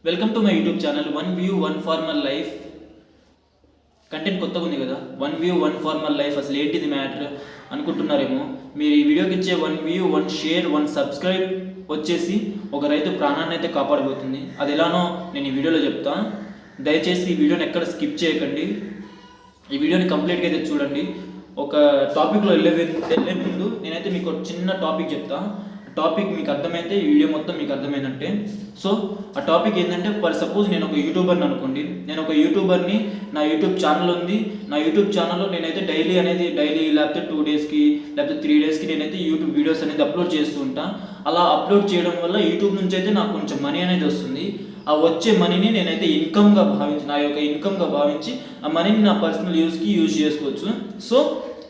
Welcome to my YouTube channel one view one farmer life. Content కొత్తగా ఉంది కదా. One view one farmer life అసలు ఏంటిది matter అనుకుంటున్నారేమో. మీరు ఈ వీడియోకి ఇచ్చే one view one share one subscribe వచ్చేసి ఒక రైతు ప్రాణాన్ని అయితే కాపాడబోతుంది. అది ఎలానో నేను ఈ వీడియోలో చెప్తా. దయచేసి ఈ వీడియోని ఎక్కడ స్కిప్ చేయకండి, ఈ వీడియోని కంప్లీట్గా అయితే చూడండి. ఒక టాపిక్లో వెళ్ళే ముందు నేనైతే మీకు ఒక చిన్న టాపిక్ చెప్తా. టాపిక్ మీకు అర్థమైతే ఈ వీడియో మొత్తం మీకు అర్థమైందంటే. సో ఆ టాపిక్ ఏంటంటే, ఫర్ సపోజ్ నేను ఒక యూట్యూబర్ని అనుకోండి. నేను ఒక యూట్యూబర్ని, నా యూట్యూబ్ ఛానల్ ఉంది. నా యూట్యూబ్ ఛానల్లో నేనైతే డైలీ లేకపోతే 2 డేస్కి లేకపోతే 3 డేస్కి నేనైతే యూట్యూబ్ వీడియోస్ అనేది అప్లోడ్ చేస్తూ ఉంటాను. అలా అప్లోడ్ చేయడం వల్ల యూట్యూబ్ నుంచి అయితే నాకు కొంచెం మనీ అనేది వస్తుంది. ఆ వచ్చే మనీని నేనైతే నా యొక్క ఇన్కమ్గా భావించి ఆ మనీని నా పర్సనల్ యూస్కి యూజ్ చేసుకోవచ్చు. సో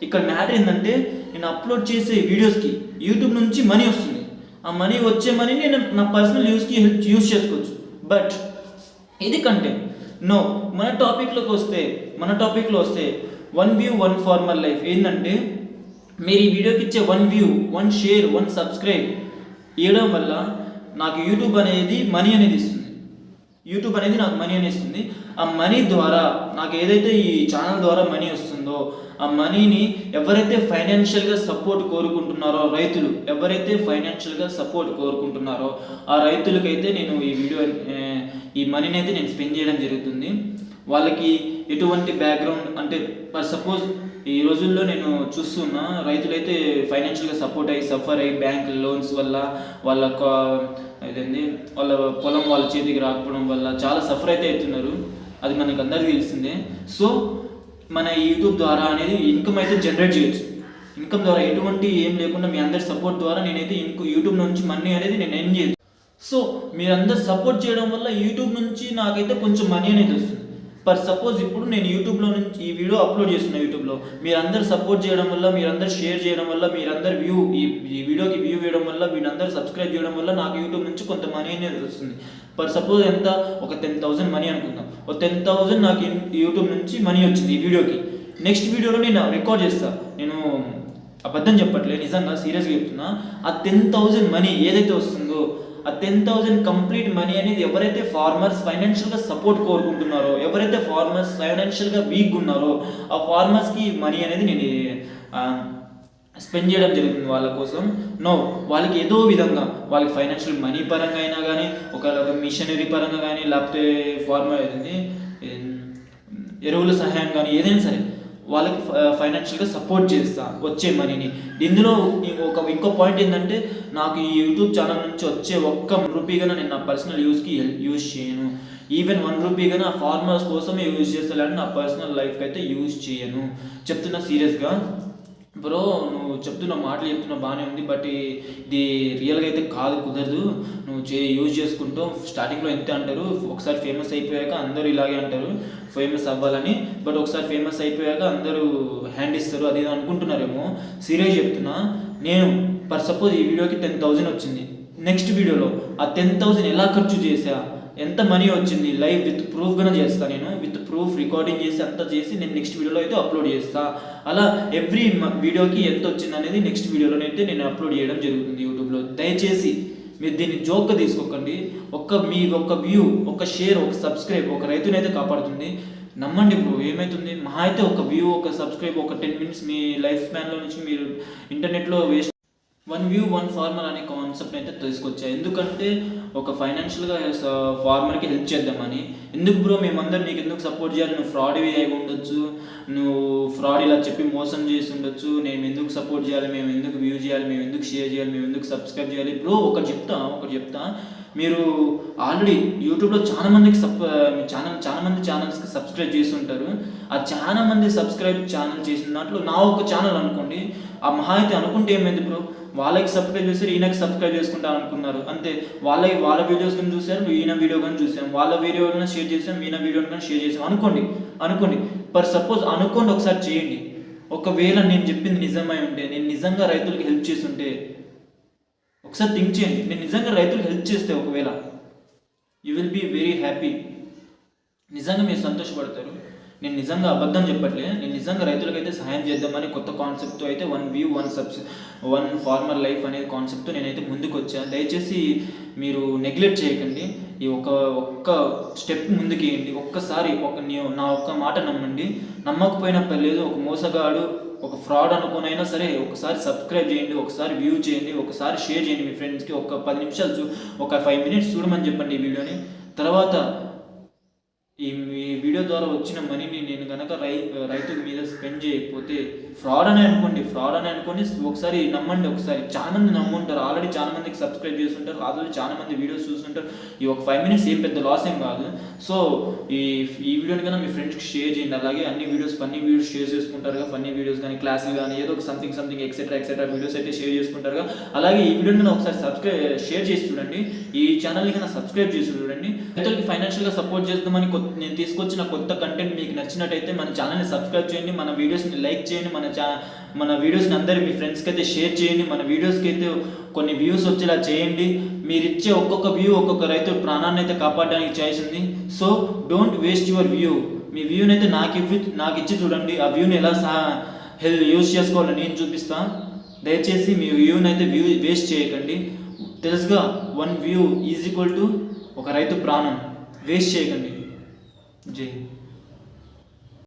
ఇక్కడ మ్యాటర్ ఏంటంటే, నేను అప్లోడ్ చేసే వీడియోస్కి యూట్యూబ్ నుంచి మనీ వస్తుంది. ఆ మనీ వచ్చే మనీని నేను నా పర్సనల్ యూస్కి యూజ్ చేసుకోవచ్చు. బట్ ఇది కంటెంట్ నో. మన టాపిక్లో వస్తే one view one farmer life ఏంటంటే, మీరు ఈ వీడియోకి ఇచ్చే one view one share one subscribe ఇవ్వడం వల్ల నాకు యూట్యూబ్ అనేది మనీ అనేది ఇస్తుంది. నాకు మనీ అని ఇస్తుంది. ఆ మనీ ద్వారా నాకు ఏదైతే ఈ ఛానల్ ద్వారా మనీ వస్తుందో, ఆ మనీని ఎవరైతే ఫైనాన్షియల్గా సపోర్ట్ కోరుకుంటున్నారో, ఆ రైతులకైతే నేను ఈ మనీని అయితే నేను స్పెండ్ చేయడం జరుగుతుంది. వాళ్ళకి ఎటువంటి బ్యాక్గ్రౌండ్ అంటే, ఫర్ సపోజ్ ఈ రోజుల్లో నేను చూస్తున్నా రైతులైతే ఫైనాన్షియల్గా సఫర్ అయ్యి బ్యాంక్ లోన్స్ వల్ల వాళ్ళ పొలం వాళ్ళ చేతికి రాకపోవడం వల్ల చాలా సఫర్ అయితే అవుతున్నారు. అది మనకు అందరికీ తెలిసిందే. సో మన యూట్యూబ్ ద్వారా అనేది ఇన్కమ్ అయితే జనరేట్ చేయొచ్చు. ఇన్కమ్ ద్వారా ఎటువంటి ఏం లేకుండా మీ అందరి సపోర్ట్ ద్వారా నేనైతే యూట్యూబ్ నుంచి మనీ అనేది నేను ఎర్న్ చేయొచ్చు. సో మీరందరు సపోర్ట్ చేయడం వల్ల యూట్యూబ్ నుంచి నాకైతే కొంచెం మనీ అనేది వస్తుంది. ఫర్ సపోజ్ ఇప్పుడు నేను యూట్యూబ్లో నుంచి ఈ వీడియో అప్లోడ్ చేస్తున్నా. యూట్యూబ్లో మీరందరూ సపోర్ట్ చేయడం వల్ల, మీరందరూ షేర్ చేయడం వల్ల, మీరందరూ ఈ వీడియోకి వ్యూ వేయడం వల్ల, మీరందరూ సబ్స్క్రైబ్ చేయడం వల్ల నాకు యూట్యూబ్ నుంచి కొంత మనీ అనేది వస్తుంది. ఫర్ సపోజ్ ఎంత, ఒక 10,000 మనీ అనుకుందాం. ఒక 10,000 నాకు యూట్యూబ్ నుంచి మనీ వచ్చింది ఈ వీడియోకి. నెక్స్ట్ వీడియోలో నేను రికార్డ్ చేస్తాను. నేను అబద్ధం చెప్పట్లేదు, నిజంగా సీరియస్గా చెప్తున్నా. ఆ 10,000 మనీ ఏదైతే వస్తుందో, ఆ 10,000 కంప్లీట్ మనీ అనేది ఎవరైతే ఫార్మర్స్ ఫైనాన్షియల్గా సపోర్ట్ కోరుకుంటున్నారో, ఎవరైతే ఫార్మర్స్ ఫైనాన్షియల్గా వీక్ ఉన్నారో, ఆ ఫార్మర్స్కి మనీ అనేది నేను స్పెండ్ చేయడం జరుగుతుంది వాళ్ళ కోసం. వాళ్ళకి ఏదో విధంగా, వాళ్ళకి ఫైనాన్షియల్ మనీ పరంగా అయినా కానీ, ఒక మిషనరీ పరంగా కానీ, లేకపోతే ఎరువుల సహాయం కానీ, ఏదైనా సరే వాళ్ళకి ఫైనాన్షియల్గా సపోర్ట్ చేస్తా వచ్చే మనీని. ఇందులో ఇంకో పాయింట్ ఏంటంటే, నాకు ఈ యూట్యూబ్ ఛానల్ నుంచి వచ్చే ఒక్క రూపీగా నేను నా పర్సనల్ యూస్కి యూజ్ చేయను. ఈవెన్ 1 రూపీగా నా ఫార్మర్స్ కోసమే యూజ్ చేస్తాను, నా పర్సనల్ లైఫ్కి అయితే యూజ్ చేయను. చెప్తున్నా సీరియస్గా. బ్రో నువ్వు చెప్తున్న బాగానే ఉంది, బట్ ఇది రియల్గా అయితే కుదరదు. నువ్వు యూజ్ చేసుకుంటూ స్టార్టింగ్లో ఎంత అంటారు, ఒకసారి ఫేమస్ అయిపోయాక అందరూ ఇలాగే అంటారు ఫేమస్ అవ్వాలని. బట్ ఒకసారి ఫేమస్ అయిపోయాక అందరూ హ్యాండ్ ఇస్తారు, అది అనుకుంటున్నారేమో. సీరియస్ చెప్తున్నా. నేను ఫర్ సపోజ్ ఈ వీడియోకి 10,000 వచ్చింది. నెక్స్ట్ వీడియోలో ఆ 10,000 ఎలా ఖర్చు చేశా, ఎంత మనీ వచ్చింది, లైవ్ విత్ ప్రూఫ్గానే చేస్తాను. నేను విత్ ప్రూఫ్ రికార్డింగ్ చేసి అంతా చేసి నేను నెక్స్ట్ వీడియోలో అయితే అప్లోడ్ చేస్తాను. అలా ఎవ్రీ వీడియోకి ఎంత వచ్చింది అనేది నెక్స్ట్ వీడియోలోనైతే నేను అప్లోడ్ చేయడం జరుగుతుంది యూట్యూబ్లో. దయచేసి మీరు దీన్ని జోక్గా తీసుకోకండి. మీ ఒక్క వ్యూ, ఒక షేర్, ఒక సబ్స్క్రైబ్ ఒక రైతునైతే కాపాడుతుంది. నమ్మండి బ్రో, ఏమవుతుంది మహా అయితే ఒక వ్యూ, ఒక సబ్స్క్రైబ్, ఒక 10 minutes మీ లైఫ్ స్పాన్లో నుంచి మీరు ఇంటర్నెట్లో waste. One view one farmer అనే కాన్సెప్ట్ అయితే తీసుకొచ్చా. ఎందుకంటే ఒక ఫైనాన్షియల్గా ఫార్మర్కి హెల్ప్ చేద్దామని. ఎందుకు బ్రో మేమందరం నీకు ఎందుకు సపోర్ట్ చేయాలి, నువ్వు ఫ్రాడ్ అయి ఉండొచ్చు, నువ్వు ఫ్రాడ్ ఇలా చెప్పి మోసం చేసి ఉండొచ్చు, నేను ఎందుకు సపోర్ట్ చేయాలి, మేము ఎందుకు వ్యూ చేయాలి, మేము ఎందుకు షేర్ చేయాలి, మేము ఎందుకు సబ్స్క్రైబ్ చేయాలి. బ్రో ఒకటి చెప్తా. మీరు ఆల్రెడీ యూట్యూబ్లో చాలా మంది ఛానల్స్కి సబ్స్క్రైబ్ చేసి ఉంటారు. ఆ చాలా మంది సబ్స్క్రైబ్ ఛానల్ చేసిన దాంట్లో నా ఒక ఛానల్ అనుకోండి. ఆ మహా అయితే అనుకుంటే ఏమైంది బ్రో, వాళ్ళకి సబ్స్క్రైబ్ చేస్తారు, ఈయనకి సబ్స్క్రైబ్ చేసుకుంటారు అనుకున్నారు అంతే. వాళ్ళ వీడియోస్ కానీ చూసారు, ఈయన వీడియో కానీ చూసాం, వాళ్ళ వీడియో కానీ షేర్ చేసాం, ఈయన వీడియో కానీ షేర్ చేసాం అనుకోండి. ఫర్ సపోజ్ అనుకోండి, ఒకసారి చేయండి. ఒకవేళ నేను చెప్పింది నిజమై ఉంటే, నేను నిజంగా రైతులకు హెల్ప్ చేస్తుంటే, ఒకసారి థింక్ చేయండి. నేను నిజంగా రైతులకు హెల్ప్ చేస్తే ఒకవేళ you will be very happy. నిజంగా మీరు సంతోషపడతారు. నేను నిజంగా అబద్ధం చెప్పట్లే. నేను నిజంగా రైతులకైతే సహాయం చేద్దామని కొత్త కాన్సెప్ట్తో అయితే one view one farmer life అనే కాన్సెప్ట్తో నేనైతే ముందుకు వచ్చాను. దయచేసి మీరు నెగ్లెక్ట్ చేయకండి. ఈ ఒక్క స్టెప్ ముందుకేయండి. ఒక్కసారి నా ఒక్క మాట నమ్మండి. నమ్మకపోయినా పర్లేదు, ఒక మోసగాడు ఒక ఫ్రాడ్ అనుకునైనా సరే ఒకసారి సబ్స్క్రైబ్ చేయండి, ఒకసారి వ్యూ చేయండి, ఒకసారి షేర్ చేయండి మీ ఫ్రెండ్స్కి. ఒక 10 నిమిషాలు ఒక 5 మినిట్స్ చూడమని చెప్పండి ఈ వీడియోని. తర్వాత ఈ వీడియో ద్వారా వచ్చిన మనీని నేను కనుక రైతు మీద స్పెండ్ చేయకపోతే ఫ్రాడ్ అని అనుకోండి ఒకసారి నమ్మండి. ఒకసారి చాలా మంది నమ్ముంటారు, ఆల్రెడీ చాలా మందికి సబ్స్క్రైబ్ చేస్తుంటారు, ఆల్రెడీ చాలా మంది వీడియోస్ చూస్తుంటారు. ఈ ఒక 5 మినిట్స్ ఏం పెద్ద లాస్ ఏం కాదు. సో ఈ వీడియోని కన్నా మీ ఫ్రెండ్స్కి షేర్ చేయండి. అలాగే అన్ని వీడియోస్ ఫన్నీ వీడియోస్ షేర్ చేసుకుంటారుగా, ఫన్నీ వీడియోస్ కానీ క్లాసులు కానీ ఏదో ఒక సంథింగ్ ఎక్సెట్రా వీడియోస్ అయితే షేర్ చేసుకుంటారుగా. అలాగే ఈ వీడియోని కన్నా ఒకసారి షేర్ చేసి చూడండి. ఈ ఛానల్ని కన్నా సబ్స్క్రైబ్ చేసి చూడండి. రైతులకి ఫైనాన్షియల్గా సపోర్ట్ చేద్దామని నేను తీసుకొచ్చిన కొత్త కంటెంట్ మీకు నచ్చినట్టయితే మన ఛానల్ని సబ్స్క్రైబ్ చేయండి, మన వీడియోస్ని లైక్ చేయండి, మన వీడియోస్ని అందరూ మీ ఫ్రెండ్స్కి అయితే షేర్ చేయండి, మన వీడియోస్కి అయితే కొన్ని వ్యూస్ వచ్చేలా చేయండి. మీరు ఇచ్చే ఒక్కొక్క వ్యూ ఒక్కొక్క రైతు ప్రాణాన్ని అయితే కాపాడడానికి చేసింది. So don't waste your view. మీ వ్యూని అయితే నాకు ఇచ్చి చూడండి. ఆ వ్యూని ఎలా యూజ్ చేసుకోవాలో నేను చూపిస్తాను. దయచేసి మీ వ్యూని అయితే వేస్ట్ చేయకండి. తెలుసుగా, 1 వ్యూ ఈజ్ ఈక్వల్ టు ఒక రైతు ప్రాణం. వేస్ట్ చేయకండి. జై